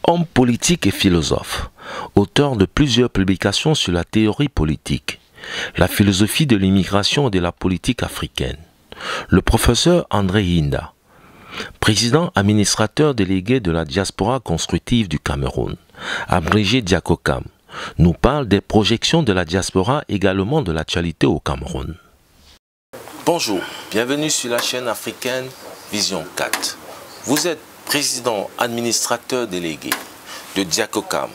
Homme politique et philosophe, auteur de plusieurs publications sur la théorie politique, la philosophie de l'immigration et de la politique africaine. Le professeur André Hinda, président administrateur délégué de la diaspora constructive du Cameroun, abrégé Diakokam, nous parle des projections de la diaspora, également de l'actualité au Cameroun. Bonjour, bienvenue sur la chaîne africaine Vision 4. Vous êtes président administrateur délégué de Diakokam.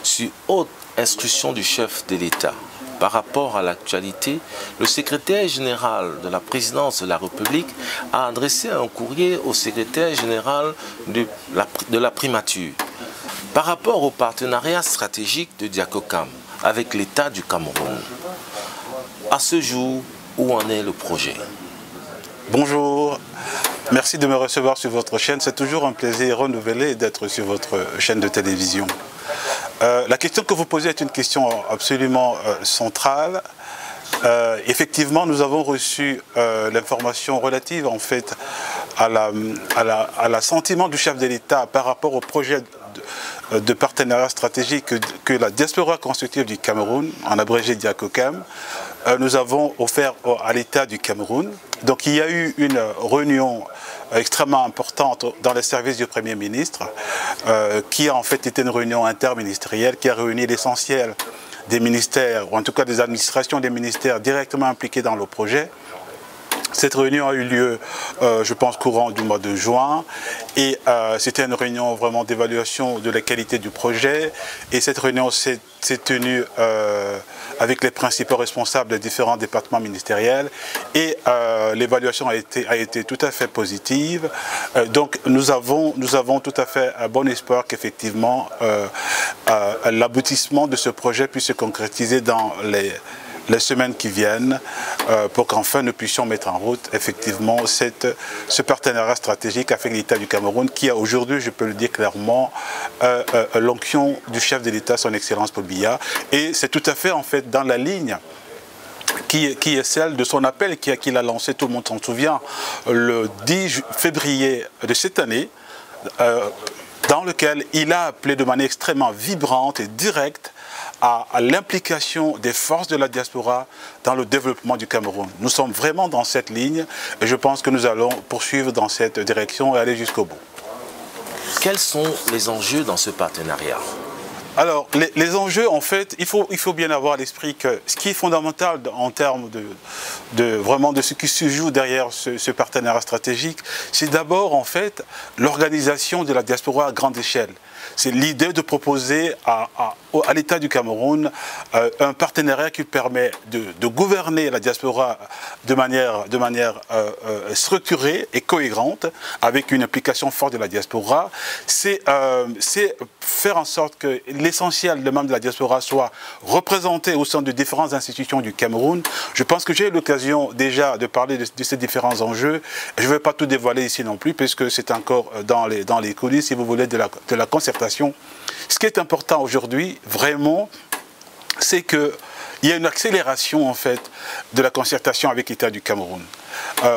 Sur haute instruction du chef de l'État par rapport à l'actualité, le secrétaire général de la présidence de la République a adressé un courrier au secrétaire général de la primature par rapport au partenariat stratégique de Diakokam avec l'État du Cameroun. À ce jour, où en est le projet? Bonjour, merci de me recevoir sur votre chaîne. C'est toujours un plaisir renouvelé d'être sur votre chaîne de télévision. La question que vous posez est une question absolument centrale. Effectivement, nous avons reçu l'information relative en fait à l'assentiment du chef de l'État par rapport au projet de partenariat stratégique que la diaspora constructive du Cameroun, en abrégé Diakokam, nous avons offert à l'État du Cameroun. Donc il y a eu une réunion extrêmement importante dans les services du Premier ministre, qui a en fait été une réunion interministérielle qui a réuni l'essentiel des ministères, ou en tout cas des administrations des ministères directement impliqués dans le projet. Cette réunion a eu lieu, je pense, courant du mois de juin, et c'était une réunion vraiment d'évaluation de la qualité du projet, et cette réunion s'est tenue avec les principaux responsables des différents départements ministériels, et l'évaluation a été tout à fait positive. Donc nous avons tout à fait un bon espoir qu'effectivement l'aboutissement de ce projet puisse se concrétiser dans les semaines qui viennent, pour qu'enfin nous puissions mettre en route effectivement ce partenariat stratégique avec l'État du Cameroun, qui a aujourd'hui, je peux le dire clairement, l'onction du chef de l'État, son Excellence Paul Biya, et c'est tout à fait en fait dans la ligne qui est celle de son appel qu'il a lancé, tout le monde s'en souvient, le 10 février de cette année, dans lequel il a appelé de manière extrêmement vibrante et directe à l'implication des forces de la diaspora dans le développement du Cameroun. Nous sommes vraiment dans cette ligne et je pense que nous allons poursuivre dans cette direction et aller jusqu'au bout. Quels sont les enjeux dans ce partenariat? Alors, les enjeux, en fait, il faut bien avoir à l'esprit que ce qui est fondamental en termes vraiment de ce qui se joue derrière ce partenariat stratégique, c'est d'abord, en fait, l'organisation de la diaspora à grande échelle. C'est l'idée de proposer à l'État du Cameroun un partenariat qui permet de gouverner la diaspora de manière structurée et cohérente, avec une implication forte de la diaspora. C'est faire en sorte que l'essentiel des membres de la diaspora soit représenté au sein de différentes institutions du Cameroun. Je pense que j'ai eu l'occasion déjà de parler de ces différents enjeux. Je ne vais pas tout dévoiler ici non plus, puisque c'est encore dans les coulisses, si vous voulez, de la concertation. Ce qui est important aujourd'hui, vraiment, c'est qu'il y a une accélération en fait de la concertation avec l'État du Cameroun.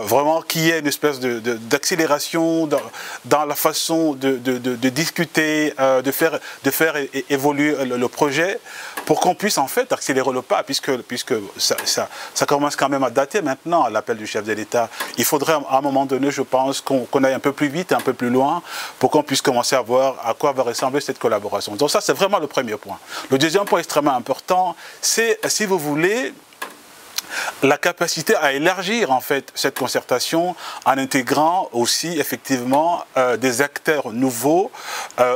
Vraiment qu'il y ait une espèce d'accélération dans la façon de discuter, de faire évoluer le projet, pour qu'on puisse en fait accélérer le pas, puisque ça commence quand même à dater maintenant à l'appel du chef de l'État. Il faudrait à un moment donné, je pense, qu'on aille un peu plus vite, un peu plus loin, pour qu'on puisse commencer à voir à quoi va ressembler cette collaboration. Donc ça, c'est vraiment le premier point. Le deuxième point extrêmement important, c'est, si vous voulez, la capacité à élargir en fait cette concertation en intégrant aussi effectivement des acteurs nouveaux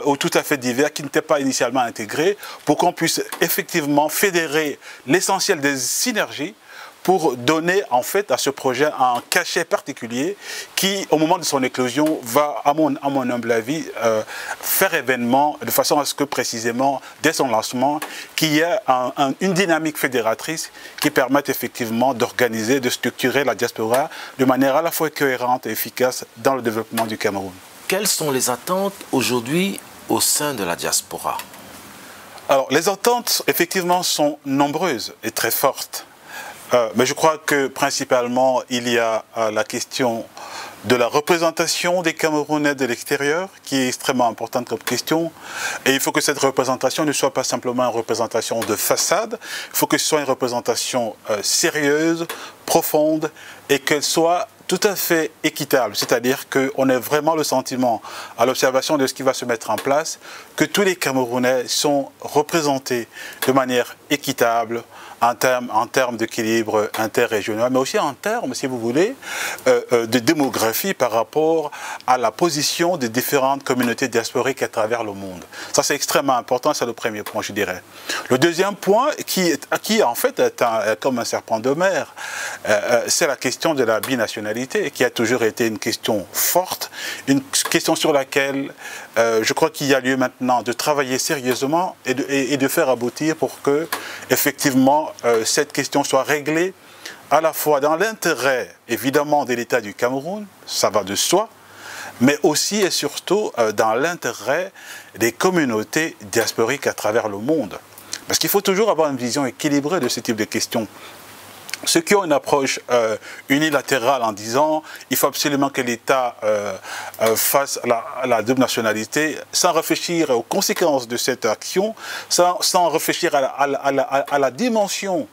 ou tout à fait divers qui n'étaient pas initialement intégrés, pour qu'on puisse effectivement fédérer l'essentiel des synergies pour donner en fait à ce projet un cachet particulier qui, au moment de son éclosion, va, à mon humble avis, faire événement de façon à ce que précisément, dès son lancement, qu'il y ait une dynamique fédératrice qui permette effectivement d'organiser, de structurer la diaspora de manière à la fois cohérente et efficace dans le développement du Cameroun. Quelles sont les attentes aujourd'hui au sein de la diaspora? Alors, les attentes, effectivement, sont nombreuses et très fortes. Mais je crois que principalement, il y a la question de la représentation des Camerounais de l'extérieur, qui est extrêmement importante comme question. Et il faut que cette représentation ne soit pas simplement une représentation de façade, il faut que ce soit une représentation sérieuse, profonde, et qu'elle soit tout à fait équitable, c'est-à-dire qu'on ait vraiment le sentiment, à l'observation de ce qui va se mettre en place, que tous les Camerounais sont représentés de manière équitable en termes d'équilibre interrégional, mais aussi en termes, si vous voulez, de démographie par rapport à la position des différentes communautés diasporiques à travers le monde. Ça, c'est extrêmement important, c'est le premier point, je dirais. Le deuxième point, qui en fait est comme un serpent de mer, c'est la question de la binationalité, qui a toujours été une question forte, une question sur laquelle je crois qu'il y a lieu maintenant de travailler sérieusement et de faire aboutir pour que, effectivement, cette question soit réglée à la fois dans l'intérêt, évidemment, de l'État du Cameroun, ça va de soi, mais aussi et surtout dans l'intérêt des communautés diasporiques à travers le monde. Parce qu'il faut toujours avoir une vision équilibrée de ce type de questions. Ceux qui ont une approche unilatérale en disant il faut absolument que l'État fasse la double nationalité, sans réfléchir aux conséquences de cette action, sans réfléchir à la dimension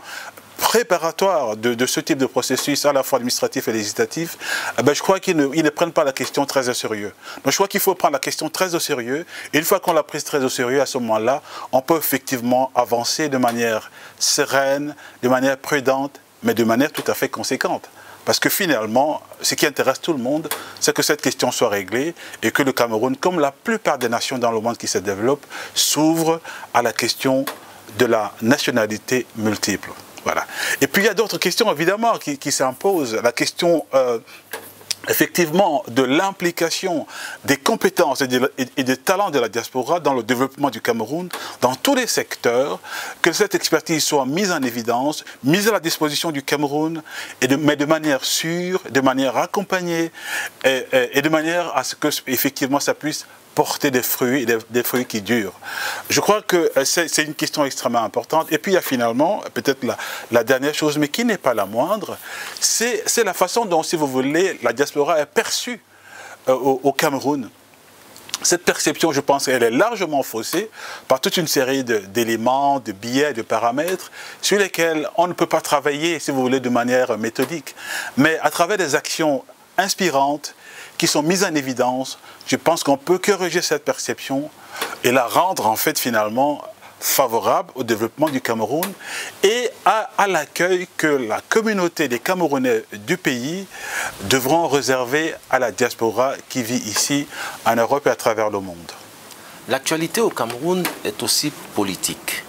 préparatoire de ce type de processus, à la fois administratif et législatif, je crois qu'ils ne prennent pas la question très au sérieux. Donc je crois qu'il faut prendre la question très au sérieux, et une fois qu'on l'a prise très au sérieux, à ce moment-là, on peut effectivement avancer de manière sereine, de manière prudente, mais de manière tout à fait conséquente. Parce que finalement, ce qui intéresse tout le monde, c'est que cette question soit réglée et que le Cameroun, comme la plupart des nations dans le monde qui se développent, s'ouvre à la question de la nationalité multiple. Voilà. Et puis il y a d'autres questions évidemment qui s'imposent. La question effectivement de l'implication des compétences et des talents de la diaspora dans le développement du Cameroun, dans tous les secteurs, que cette expertise soit mise en évidence, mise à la disposition du Cameroun, mais de manière sûre, de manière accompagnée, et de manière à ce que effectivement ça puisse porter des fruits, des fruits qui durent. Je crois que c'est une question extrêmement importante. Et puis il y a finalement, peut-être la dernière chose, mais qui n'est pas la moindre, c'est la façon dont, si vous voulez, la diaspora est perçue au Cameroun. Cette perception, je pense, elle est largement faussée par toute une série d'éléments, de biais, de paramètres sur lesquels on ne peut pas travailler, si vous voulez, de manière méthodique. Mais à travers des actions inspirantes, qui sont mises en évidence, je pense qu'on peut corriger cette perception et la rendre en fait finalement favorable au développement du Cameroun et à l'accueil que la communauté des Camerounais du pays devront réserver à la diaspora qui vit ici en Europe et à travers le monde. L'actualité au Cameroun est aussi politique.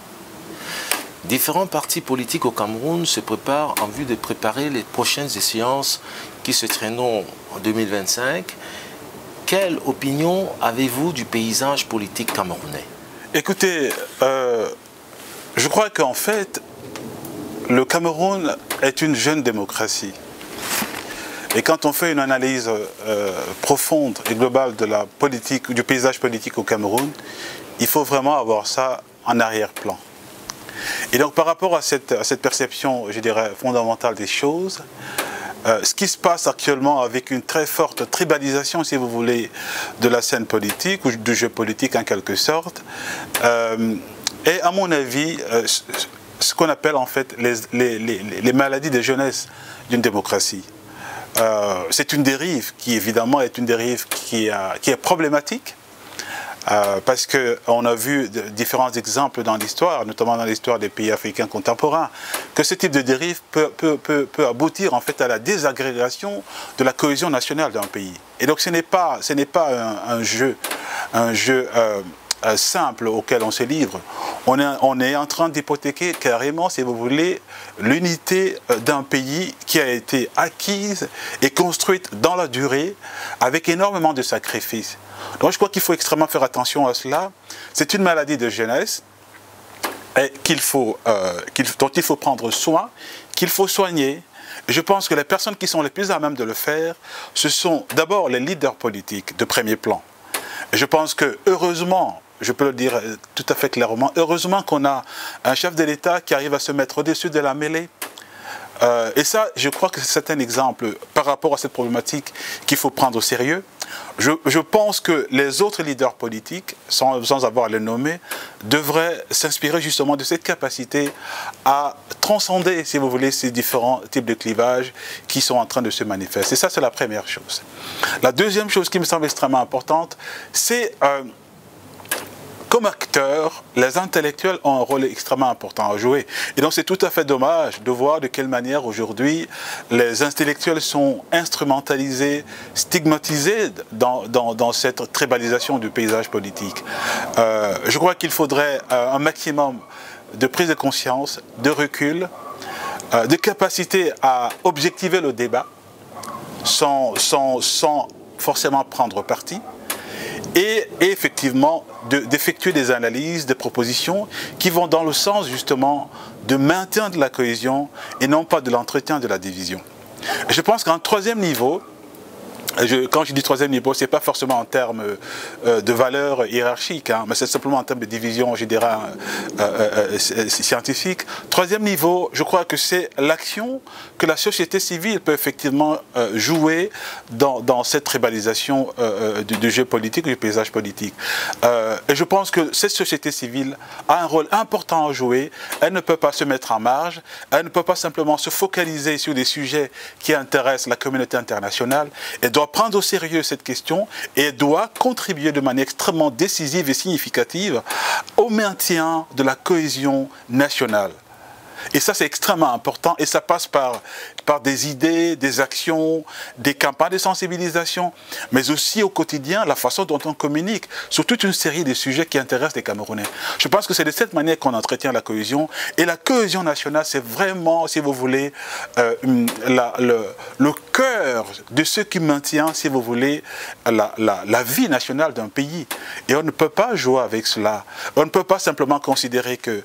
Différents partis politiques au Cameroun se préparent en vue de préparer les prochaines échéances qui se tiendront en 2025. Quelle opinion avez-vous du paysage politique camerounais? Écoutez, je crois qu'en fait, le Cameroun est une jeune démocratie. Et quand on fait une analyse profonde et globale de la politique, du paysage politique au Cameroun, il faut vraiment avoir ça en arrière-plan. Et donc par rapport à cette perception, je dirais, fondamentale des choses, ce qui se passe actuellement avec une très forte tribalisation, si vous voulez, de la scène politique, ou du jeu politique en quelque sorte, est à mon avis ce qu'on appelle en fait les maladies de jeunesse d'une démocratie. C'est une dérive qui évidemment est une dérive qui est problématique, parce qu'on a vu différents exemples dans l'histoire, notamment dans l'histoire des pays africains contemporains, que ce type de dérive peut aboutir en fait à la désagrégation de la cohésion nationale d'un pays. Et donc ce n'est pas un jeu simple auquel on se livre. On est en train d'hypothéquer carrément, si vous voulez, l'unité d'un pays qui a été acquise et construite dans la durée avec énormément de sacrifices. Donc je crois qu'il faut extrêmement faire attention à cela. C'est une maladie de jeunesse dont il faut prendre soin, qu'il faut soigner. Et je pense que les personnes qui sont les plus à même de le faire, ce sont d'abord les leaders politiques de premier plan. Et je pense que heureusement, je peux le dire tout à fait clairement, heureusement qu'on a un chef de l'État qui arrive à se mettre au-dessus de la mêlée, Et ça, je crois que c'est un exemple par rapport à cette problématique qu'il faut prendre au sérieux. Je pense que les autres leaders politiques, sans avoir à les nommer, devraient s'inspirer justement de cette capacité à transcender, si vous voulez, ces différents types de clivages qui sont en train de se manifester. Et ça, c'est la première chose. La deuxième chose qui me semble extrêmement importante, c'est... comme acteurs, les intellectuels ont un rôle extrêmement important à jouer. Et donc c'est tout à fait dommage de voir de quelle manière aujourd'hui les intellectuels sont instrumentalisés, stigmatisés dans cette tribalisation du paysage politique. Je crois qu'il faudrait un maximum de prise de conscience, de recul, de capacité à objectiver le débat sans forcément prendre parti. Et effectivement d'effectuer des analyses, des propositions qui vont dans le sens justement de maintien de la cohésion et non pas de l'entretien de la division. Et je pense qu'en troisième niveau, quand je dis troisième niveau, ce n'est pas forcément en termes de valeur hiérarchique, hein, mais c'est simplement en termes de division, je dirais, scientifique. Troisième niveau, je crois que c'est l'action que la société civile peut effectivement jouer dans cette tribalisation du jeu politique, du paysage politique. Et je pense que cette société civile a un rôle important à jouer. Elle ne peut pas se mettre en marge, elle ne peut pas simplement se focaliser sur des sujets qui intéressent la communauté internationale. Elle doit prendre au sérieux cette question et doit contribuer de manière extrêmement décisive et significative au maintien de la cohésion nationale. Et ça, c'est extrêmement important et ça passe par des idées, des actions, des campagnes de sensibilisation, mais aussi au quotidien, la façon dont on communique sur toute une série de sujets qui intéressent les Camerounais. Je pense que c'est de cette manière qu'on entretient la cohésion. Et la cohésion nationale, c'est vraiment, si vous voulez, le cœur de ce qui maintient, si vous voulez, la vie nationale d'un pays. Et on ne peut pas jouer avec cela. On ne peut pas simplement considérer que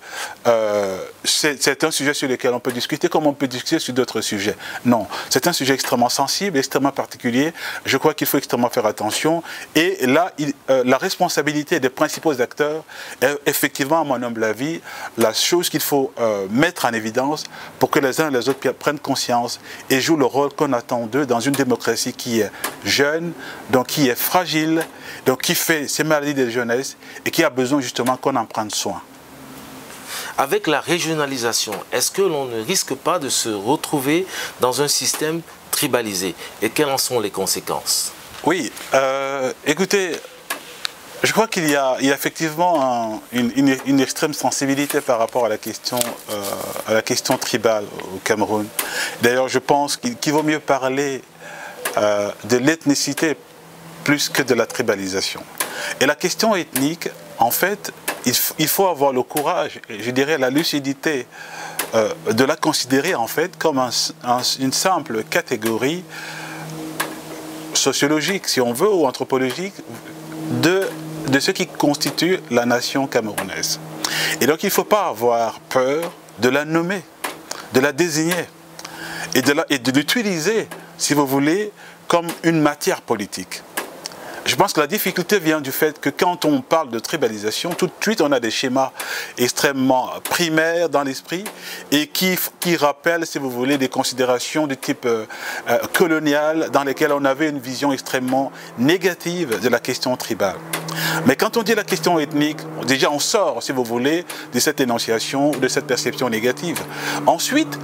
c'est un sujet sur lequel on peut discuter comme on peut discuter sur d'autres sujets. Non, c'est un sujet extrêmement sensible, extrêmement particulier. Je crois qu'il faut extrêmement faire attention. Et là, la responsabilité des principaux acteurs est effectivement, à mon humble avis, la chose qu'il faut mettre en évidence pour que les uns et les autres prennent conscience et jouent le rôle qu'on attend d'eux dans une démocratie qui est jeune, donc qui est fragile, donc qui fait ces maladies de jeunesse et qui a besoin justement qu'on en prenne soin. Avec la régionalisation, est-ce que l'on ne risque pas de se retrouver dans un système tribalisé? Et quelles en sont les conséquences? Oui, écoutez, je crois qu'il y a effectivement une extrême sensibilité par rapport à la question tribale au Cameroun. D'ailleurs, je pense qu'il vaut mieux parler de l'ethnicité plus que de la tribalisation. Et la question ethnique, en fait, il faut avoir le courage, je dirais la lucidité, de la considérer en fait comme une simple catégorie sociologique, si on veut, ou anthropologique, de ce qui constitue la nation camerounaise. Et donc il ne faut pas avoir peur de la nommer, de la désigner, et de l'utiliser, si vous voulez, comme une matière politique. Je pense que la difficulté vient du fait que quand on parle de tribalisation, tout de suite on a des schémas extrêmement primaires dans l'esprit et qui rappellent, si vous voulez, des considérations de type colonial dans lesquelles on avait une vision extrêmement négative de la question tribale. Mais quand on dit la question ethnique, déjà on sort, si vous voulez, de cette énonciation, de cette perception négative. Ensuite,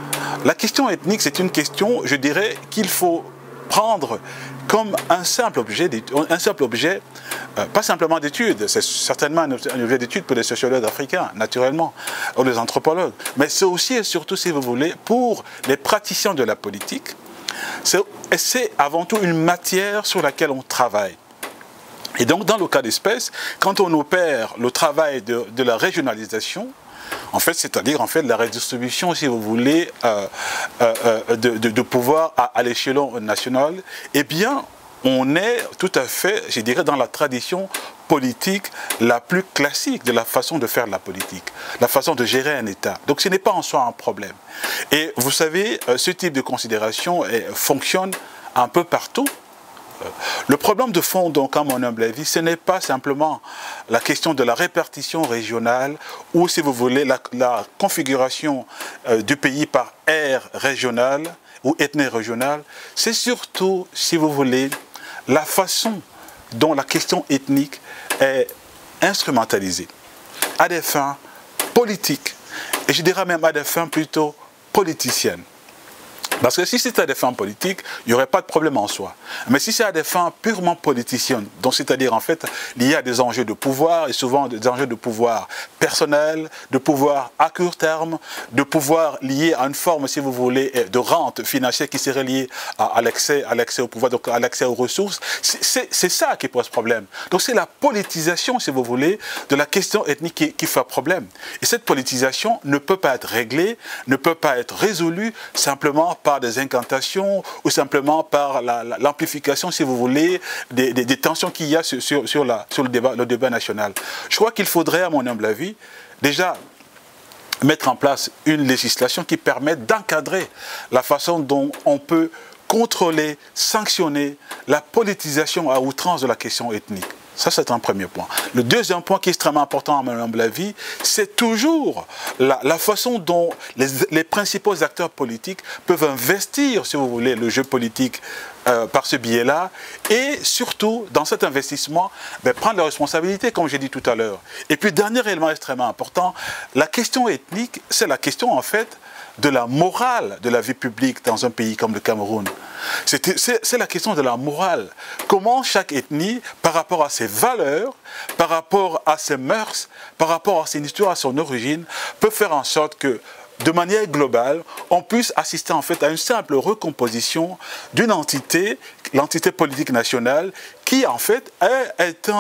la question ethnique, c'est une question, je dirais, qu'il faut prendre comme un simple objet, pas simplement d'étude, c'est certainement un objet d'étude pour les sociologues africains, naturellement, ou les anthropologues, mais c'est aussi et surtout, si vous voulez, pour les praticiens de la politique, c'est avant tout une matière sur laquelle on travaille. Et donc, dans le cas d'espèce, quand on opère le travail de la régionalisation, en fait, c'est-à-dire en fait la redistribution, si vous voulez, de pouvoir à l'échelon national, eh bien, on est tout à fait, je dirais, dans la tradition politique la plus classique de la façon de faire la politique, la façon de gérer un État. Donc, ce n'est pas en soi un problème. Et vous savez, ce type de considération fonctionne un peu partout Le problème de fond, donc, à mon humble avis, ce n'est pas simplement la question de la répartition régionale ou, si vous voulez, la configuration du pays par aire régionale ou ethnie régionale. C'est surtout, si vous voulez, la façon dont la question ethnique est instrumentalisée à des fins politiques, et je dirais même à des fins plutôt politiciennes. Parce que si c'était à des fins politiques, il n'y aurait pas de problème en soi. Mais si c'est à des fins purement politiciennes, donc c'est-à-dire en fait liées à des enjeux de pouvoir, et souvent des enjeux de pouvoir personnel, de pouvoir à court terme, de pouvoir lié à une forme, si vous voulez, de rente financière qui serait liée à l'accès au pouvoir, donc à l'accès aux ressources, c'est ça qui pose problème. Donc c'est la politisation, si vous voulez, de la question ethnique qui fait problème. Et cette politisation ne peut pas être réglée, ne peut pas être résolue simplement par des incantations ou simplement par l'amplification, si vous voulez, des tensions qu'il y a sur le débat national. Je crois qu'il faudrait, à mon humble avis, déjà mettre en place une législation qui permette d'encadrer la façon dont on peut contrôler, sanctionner la politisation à outrance de la question ethnique. Ça, c'est un premier point. Le deuxième point qui est extrêmement important à mon humble avis, c'est toujours la façon dont les principaux acteurs politiques peuvent investir, si vous voulez, le jeu politique par ce biais-là, et surtout, dans cet investissement, prendre leurs responsabilités, comme j'ai dit tout à l'heure. Et puis, dernier élément extrêmement important, la question ethnique, c'est la question, en fait, de la morale de la vie publique dans un pays comme le Cameroun. C'est la question de la morale. Comment chaque ethnie, par rapport à ses valeurs, par rapport à ses mœurs, par rapport à son histoire, à son origine, peut faire en sorte que, de manière globale, on puisse assister en fait à une simple recomposition d'une entité, l'entité politique nationale, qui en fait est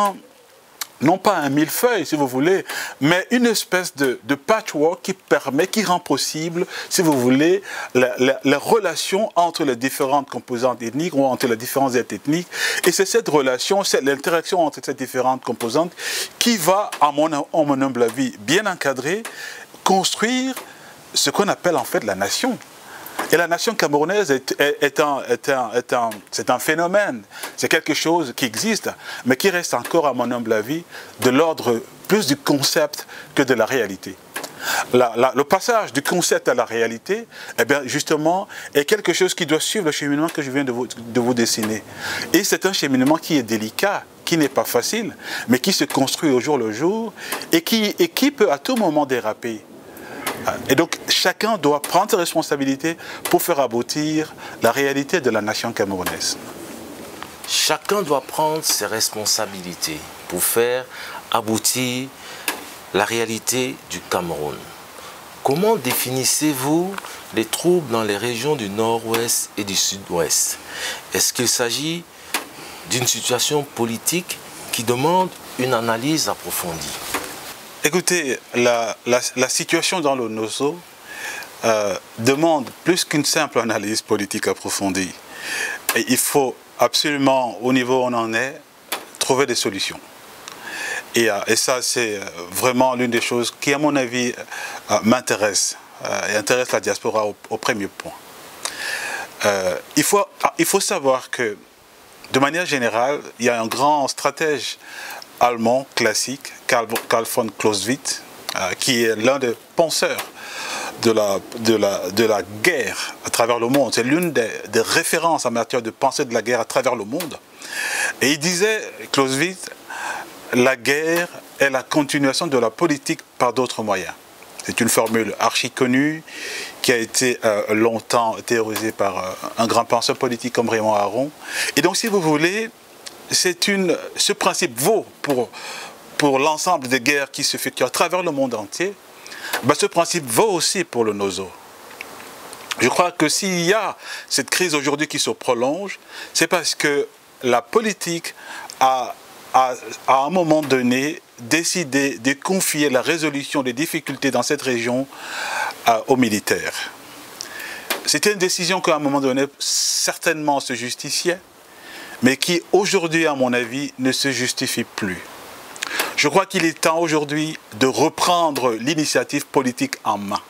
non pas un millefeuille, si vous voulez, mais une espèce de patchwork qui rend possible, si vous voulez, la relation entre les différentes composantes ethniques ou entre les différentes ethniques. Et c'est cette relation, c'est l'interaction entre ces différentes composantes qui va, à mon humble avis, bien encadrer, construire ce qu'on appelle en fait la nation. Et la nation camerounaise c'est un phénomène, c'est quelque chose qui existe, mais qui reste encore, à mon humble avis, de l'ordre plus du concept que de la réalité. Le passage du concept à la réalité, eh bien, justement, est quelque chose qui doit suivre le cheminement que je viens de vous dessiner. Et c'est un cheminement qui est délicat, qui n'est pas facile, mais qui se construit au jour le jour et qui peut à tout moment déraper. Et donc, chacun doit prendre ses responsabilités pour faire aboutir la réalité de la nation camerounaise. Chacun doit prendre ses responsabilités pour faire aboutir la réalité du Cameroun. Comment définissez-vous les troubles dans les régions du nord-ouest et du sud-ouest? Est-ce qu'il s'agit d'une situation politique qui demande une analyse approfondie? Écoutez, la situation dans le Nozo demande plus qu'une simple analyse politique approfondie. Et il faut absolument, au niveau où on en est, trouver des solutions. Et ça, c'est vraiment l'une des choses qui, à mon avis, m'intéresse et intéresse la diaspora au premier point. Il faut savoir que, de manière générale, il y a un grand stratège allemand classique, Karl von Clausewitz, qui est l'un des penseurs de la guerre à travers le monde. C'est l'une des références en matière de pensée de la guerre à travers le monde. Et il disait, Clausewitz, la guerre est la continuation de la politique par d'autres moyens. C'est une formule archi connue qui a été longtemps théorisée par un grand penseur politique comme Raymond Aron. Et donc, si vous voulez, ce principe vaut pour l'ensemble des guerres qui se effectuent à travers le monde entier. Ce principe vaut aussi pour le Nozo. Je crois que s'il y a cette crise aujourd'hui qui se prolonge, c'est parce que la politique a à un moment donné décidé de confier la résolution des difficultés dans cette région aux militaires. C'était une décision qui, à un moment donné, certainement se justifiait, mais qui, aujourd'hui, à mon avis, ne se justifie plus. Je crois qu'il est temps aujourd'hui de reprendre l'initiative politique en main.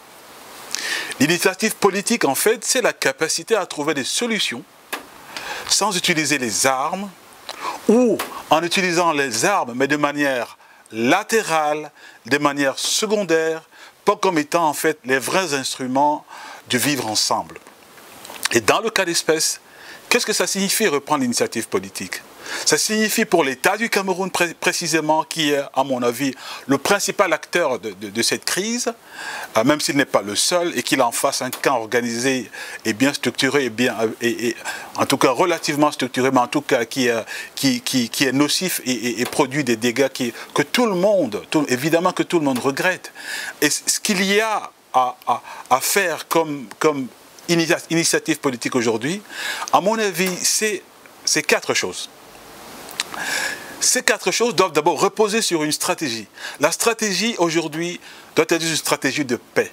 L'initiative politique, en fait, c'est la capacité à trouver des solutions sans utiliser les armes, ou en utilisant les armes, mais de manière latérale, de manière secondaire, pas comme étant en fait les vrais instruments du vivre ensemble. Et dans le cas d'espèce, qu'est-ce que ça signifie reprendre l'initiative politique? Ça signifie pour l'État du Cameroun précisément, qui est à mon avis le principal acteur de cette crise, même s'il n'est pas le seul, et qu'il en fasse un camp organisé et bien structuré, et en tout cas relativement structuré, mais en tout cas qui est nocif et produit des dégâts que tout le monde, évidemment que tout le monde regrette. Et ce qu'il y a à faire comme initiative politique aujourd'hui, à mon avis, c'est quatre choses. Ces quatre choses doivent d'abord reposer sur une stratégie. La stratégie aujourd'hui doit être une stratégie de paix.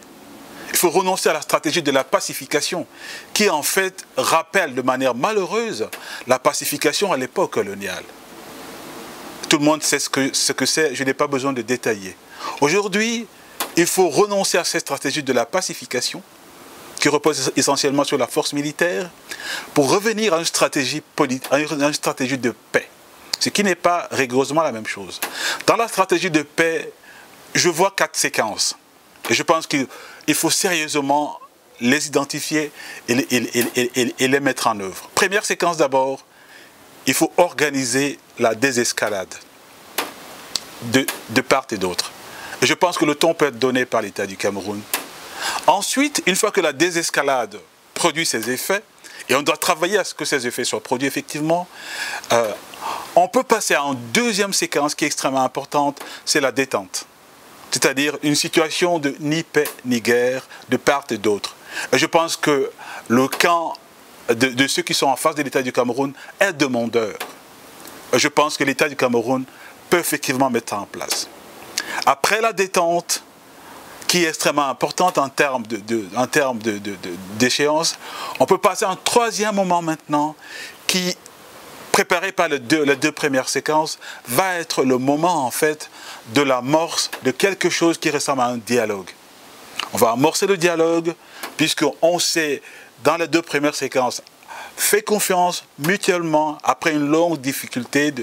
Il faut renoncer à la stratégie de la pacification, qui en fait rappelle de manière malheureuse la pacification à l'époque coloniale. Tout le monde sait ce que c'est, je n'ai pas besoin de détailler. Aujourd'hui, il faut renoncer à cette stratégie de la pacification, qui repose essentiellement sur la force militaire, pour revenir à une stratégie politique, à une stratégie de paix. Ce qui n'est pas rigoureusement la même chose. Dans la stratégie de paix, je vois 4 séquences. Et je pense qu'il faut sérieusement les identifier et les mettre en œuvre. Première séquence d'abord, il faut organiser la désescalade de part et d'autre. Et je pense que le ton peut être donné par l'État du Cameroun. Ensuite, une fois que la désescalade produit ses effets, et on doit travailler à ce que ces effets soient produits effectivement, on peut passer à une deuxième séquence qui est extrêmement importante, c'est la détente. C'est-à-dire une situation de ni paix ni guerre de part et d'autre. Et je pense que le camp de ceux qui sont en face de l'État du Cameroun est demandeur. Je pense que l'État du Cameroun peut effectivement mettre en place. Après la détente, qui est extrêmement importante en termes d'échéance, on peut passer à un troisième moment maintenant qui, préparé par les deux premières séquences, va être le moment en fait de l'amorce de quelque chose qui ressemble à un dialogue. On va amorcer le dialogue puisqu'on s'est, dans les deux premières séquences, fait confiance mutuellement après une longue difficulté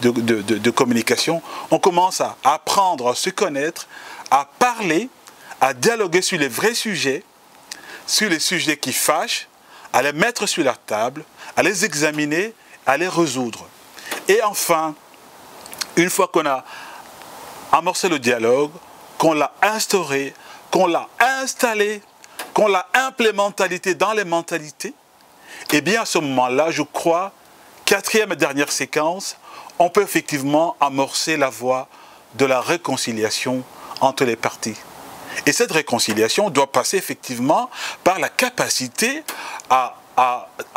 de communication. On commence à apprendre, à se connaître, à parler, à dialoguer sur les vrais sujets, sur les sujets qui fâchent, à les mettre sur la table, à les examiner, à les résoudre. Et enfin, une fois qu'on a amorcé le dialogue, qu'on l'a instauré, qu'on l'a installé, qu'on l'a implémenté dans les mentalités, et bien à ce moment-là, je crois, quatrième et dernière séquence, on peut effectivement amorcer la voie de la réconciliation entre les parties. Et cette réconciliation doit passer effectivement par la capacité à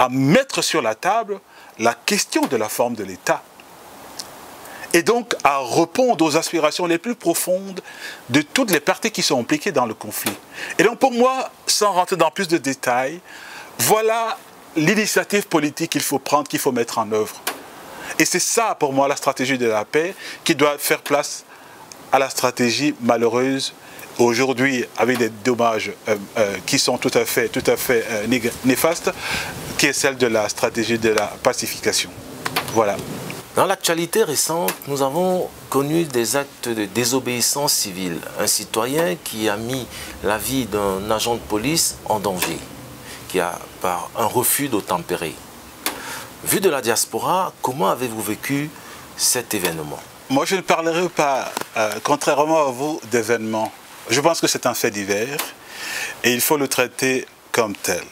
mettre sur la table la question de la forme de l'État. Et donc à répondre aux aspirations les plus profondes de toutes les parties qui sont impliquées dans le conflit. Et donc pour moi, sans rentrer dans plus de détails, voilà l'initiative politique qu'il faut prendre, qu'il faut mettre en œuvre. Et c'est ça pour moi la stratégie de la paix qui doit faire place à la stratégie malheureuse aujourd'hui avec des dommages qui sont tout à fait néfastes, qui est celle de la stratégie de la pacification. Voilà. Dans l'actualité récente, nous avons connu des actes de désobéissance civile. Un citoyen qui a mis la vie d'un agent de police en danger, par un refus d'obtempérer. Vu de la diaspora, comment avez-vous vécu cet événement? Moi, je ne parlerai pas, contrairement à vous, d'événements. Je pense que c'est un fait divers et il faut le traiter comme tel.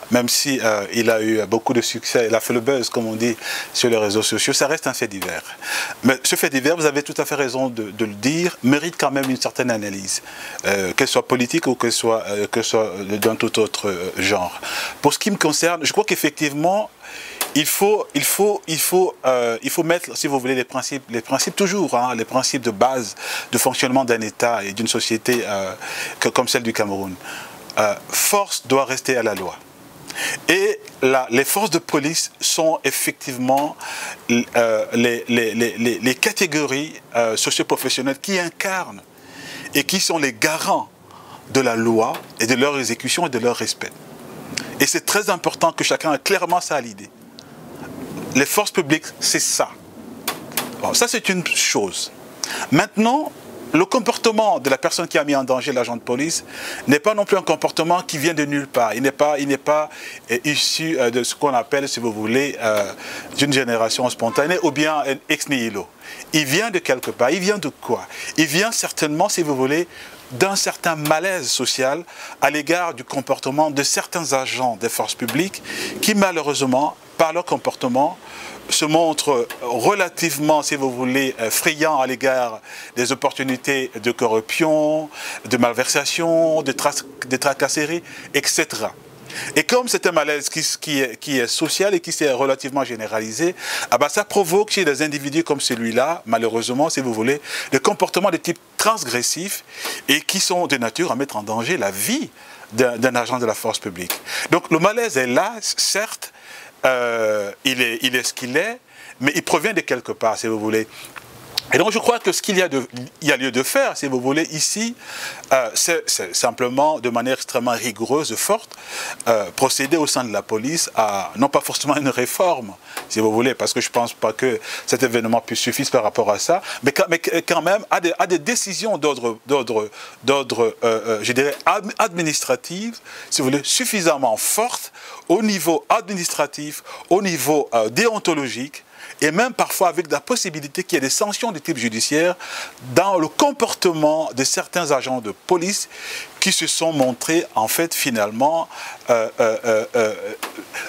Même si il a eu beaucoup de succès, il a fait le buzz, comme on dit, sur les réseaux sociaux, ça reste un fait divers. Mais ce fait divers, vous avez tout à fait raison de le dire, mérite quand même une certaine analyse, qu'elle soit politique ou qu'elle soit d'un tout autre genre. Pour ce qui me concerne, je crois qu'effectivement, il faut mettre, si vous voulez, les principes toujours, hein, les principes de base de fonctionnement d'un État et d'une société comme celle du Cameroun. Force doit rester à la loi. Et les forces de police sont effectivement les catégories socio-professionnelles qui incarnent et qui sont les garants de la loi et de leur exécution et de leur respect. Et c'est très important que chacun ait clairement ça à l'idée. les forces publiques, c'est ça. Bon, ça, c'est une chose. Maintenant, le comportement de la personne qui a mis en danger l'agent de police n'est pas non plus un comportement qui vient de nulle part. Il n'est pas issu de ce qu'on appelle, si vous voulez, d'une génération spontanée ou bien ex nihilo. Il vient de quelque part. Il vient de quoi? Il vient certainement, si vous voulez, d'un certain malaise social à l'égard du comportement de certains agents des forces publiques qui, malheureusement, par leur comportement, se montrent relativement, si vous voulez, friands à l'égard des opportunités de corruption, de malversation, de tracasserie, etc. Et comme c'est un malaise qui est social et qui s'est relativement généralisé, ah ben ça provoque chez des individus comme celui-là, malheureusement, si vous voulez, des comportements de type transgressif et qui sont de nature à mettre en danger la vie d'un agent de la force publique. Donc le malaise est là, certes, il est ce qu'il est, mais il provient de quelque part, si vous voulez. Et donc je crois que ce qu'il y a lieu de faire, si vous voulez, ici, c'est simplement, de manière extrêmement rigoureuse, forte, procéder au sein de la police à, non pas forcément une réforme, si vous voulez, parce que je ne pense pas que cet événement puisse suffire par rapport à ça, mais quand même à des décisions d'ordre, je dirais, administrative, si vous voulez, suffisamment fortes au niveau administratif, au niveau déontologique, et même parfois avec la possibilité qu'il y ait des sanctions de type judiciaire dans le comportement de certains agents de police qui se sont montrés, en fait, finalement,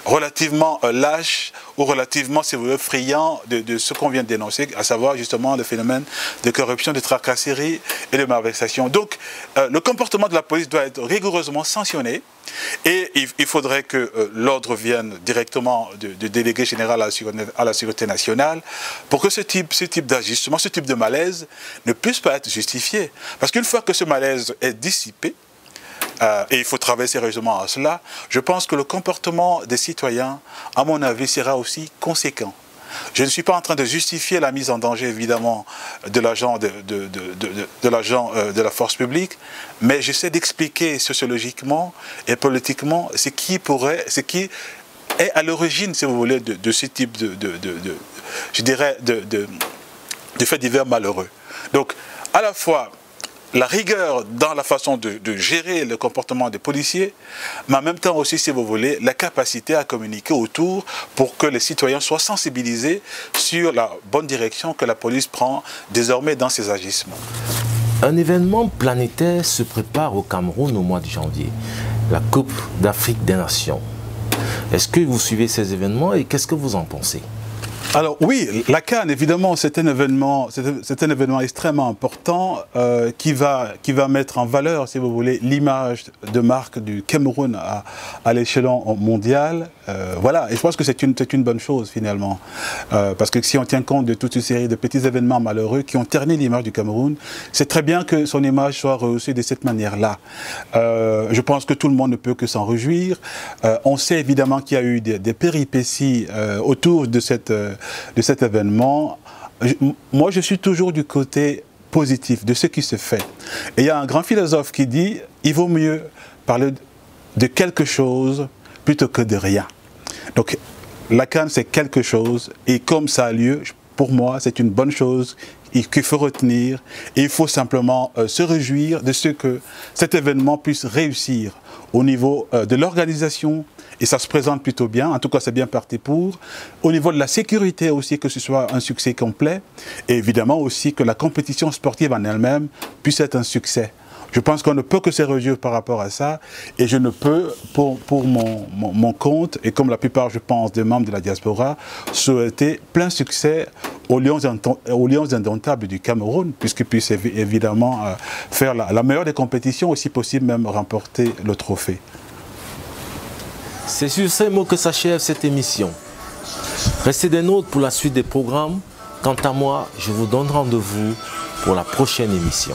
relativement lâches ou relativement, si vous voulez, friands de ce qu'on vient de dénoncer, à savoir justement le phénomène de corruption, de tracasserie et de malversation. Donc, le comportement de la police doit être rigoureusement sanctionné et il faudrait que l'ordre vienne directement du délégué général à la sécurité nationale pour que ce type d'ajustement, ce type de malaise ne puisse pas être justifié. Parce qu'une fois que ce malaise est dissipé, et il faut travailler sérieusement à cela, je pense que le comportement des citoyens, à mon avis, sera aussi conséquent. Je ne suis pas en train de justifier la mise en danger, évidemment, de l'agent de la force publique, mais j'essaie d'expliquer sociologiquement et politiquement ce qui est à l'origine, si vous voulez, de ce type je dirais, de faits divers malheureux. Donc, à la fois, la rigueur dans la façon de gérer le comportement des policiers, mais en même temps aussi, si vous voulez, la capacité à communiquer autour pour que les citoyens soient sensibilisés sur la bonne direction que la police prend désormais dans ses agissements. Un événement planétaire se prépare au Cameroun au mois de janvier, la Coupe d'Afrique des Nations. Est-ce que vous suivez ces événements et qu'est-ce que vous en pensez ? Alors oui, la CAN, évidemment, c'est un événement extrêmement important qui va mettre en valeur, si vous voulez, l'image de marque du Cameroun à l'échelon mondial. Voilà, et je pense que c'est une bonne chose finalement, parce que si on tient compte de toute une série de petits événements malheureux qui ont terni l'image du Cameroun, c'est très bien que son image soit rehaussée de cette manière-là. Je pense que tout le monde ne peut que s'en réjouir. On sait évidemment qu'il y a eu des péripéties autour de cet événement. Moi, je suis toujours du côté positif de ce qui se fait. Et il y a un grand philosophe qui dit « il vaut mieux parler de quelque chose plutôt que de rien ». Donc, la CAN, c'est quelque chose, et comme ça a lieu, pour moi, c'est une bonne chose qu'il faut retenir, et il faut simplement se réjouir de ce que cet événement puisse réussir au niveau de l'organisation, et ça se présente plutôt bien, en tout cas c'est bien parti pour. Au niveau de la sécurité aussi, que ce soit un succès complet, et évidemment aussi que la compétition sportive en elle-même puisse être un succès. Je pense qu'on ne peut que se réjouir par rapport à ça, et je ne peux, pour mon compte, et comme la plupart, je pense, des membres de la diaspora, souhaiter plein succès aux Lions indomptables du Cameroun, puisqu'ils puissent évidemment faire la meilleure des compétitions, aussi possible même remporter le trophée. C'est sur ces mots que s'achève cette émission. Restez des nôtres pour la suite des programmes. Quant à moi, je vous donne rendez-vous pour la prochaine émission.